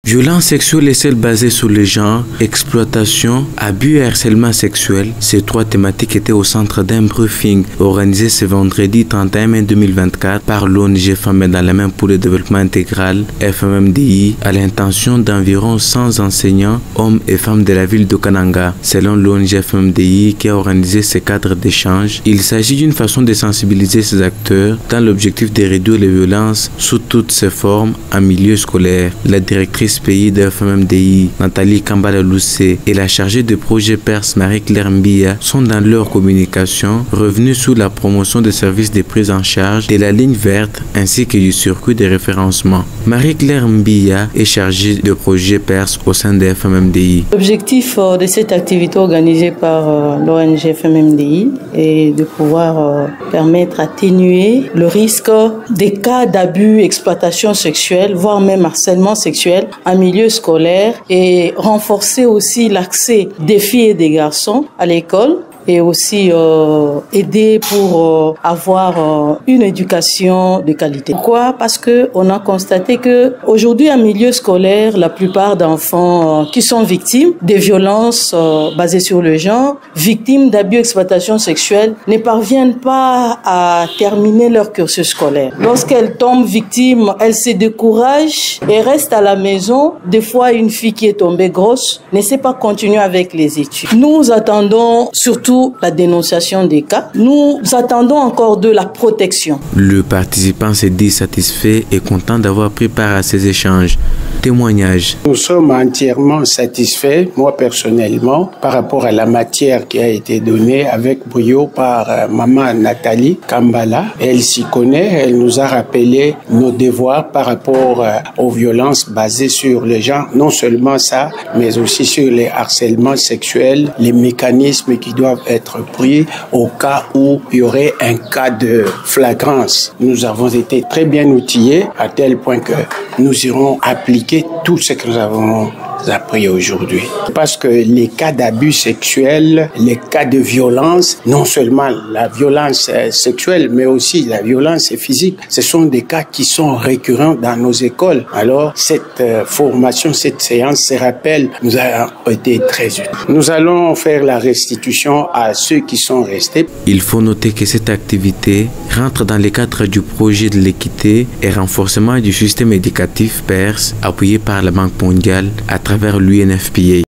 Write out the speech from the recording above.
Violence sexuelle et celle basée sur le genre, exploitation, abus et harcèlement sexuel. Ces trois thématiques étaient au centre d'un briefing organisé ce vendredi 31 mai 2024 par l'ONG Femmes dans la main pour le développement intégral, FMMDI, à l'intention d'environ 100 enseignants, hommes et femmes de la ville de Kananga. Selon l'ONG FMMDI qui a organisé ce cadre d'échange, il s'agit d'une façon de sensibiliser ces acteurs dans l'objectif de réduire les violences sous toutes ses formes en milieu scolaire. La directrice pays de FMMDI, Nathalie Kambala-Loussé, et la chargée de projet Perse Marie-Claire Mbia sont dans leur communication revenus sur la promotion des services de prise en charge de la ligne verte ainsi que du circuit de référencement. Marie-Claire Mbia est chargée de projet Perse au sein de FMMDI. L'objectif de cette activité organisée par l'ONG FMMDI est de pouvoir permettre d'atténuer le risque des cas d'abus, exploitation sexuelle, voire même harcèlement sexuel en milieu scolaire et renforcer aussi l'accès des filles et des garçons à l'école et aussi aider pour avoir une éducation de qualité. Pourquoi? Parce que on a constaté que aujourd'hui en milieu scolaire, la plupart d'enfants qui sont victimes de violences basées sur le genre, victimes d'abus exploitation sexuelle, ne parviennent pas à terminer leur cursus scolaire. Lorsqu'elles tombent victimes, elles se découragent et restent à la maison. Des fois, une fille qui est tombée grosse ne sait pas continuer avec les études. Nous attendons surtout la dénonciation des cas. Nous attendons encore de la protection. Le participant s'est dit satisfait et content d'avoir pris part à ces échanges. Témoignage. Nous sommes entièrement satisfaits, moi personnellement, par rapport à la matière qui a été donnée avec brio par maman Nathalie Kambala. Elle s'y connaît, elle nous a rappelé nos devoirs par rapport aux violences basées sur le genre. Non seulement ça, mais aussi sur les harcèlements sexuels, les mécanismes qui doivent être pris au cas où il y aurait un cas de flagrance. Nous avons été très bien outillés à tel point que nous irons appliquer tout ce que nous avons appris aujourd'hui. Parce que les cas d'abus sexuels, les cas de violence, non seulement la violence sexuelle, mais aussi la violence physique, ce sont des cas qui sont récurrents dans nos écoles. Alors, cette formation, cette séance, ces rappels nous a été très utiles. Nous allons faire la restitution à ceux qui sont restés. Il faut noter que cette activité rentre dans le cadre du projet de l'équité et renforcement du système éducatif Perse, appuyé par la Banque mondiale à travers l'UNFPA.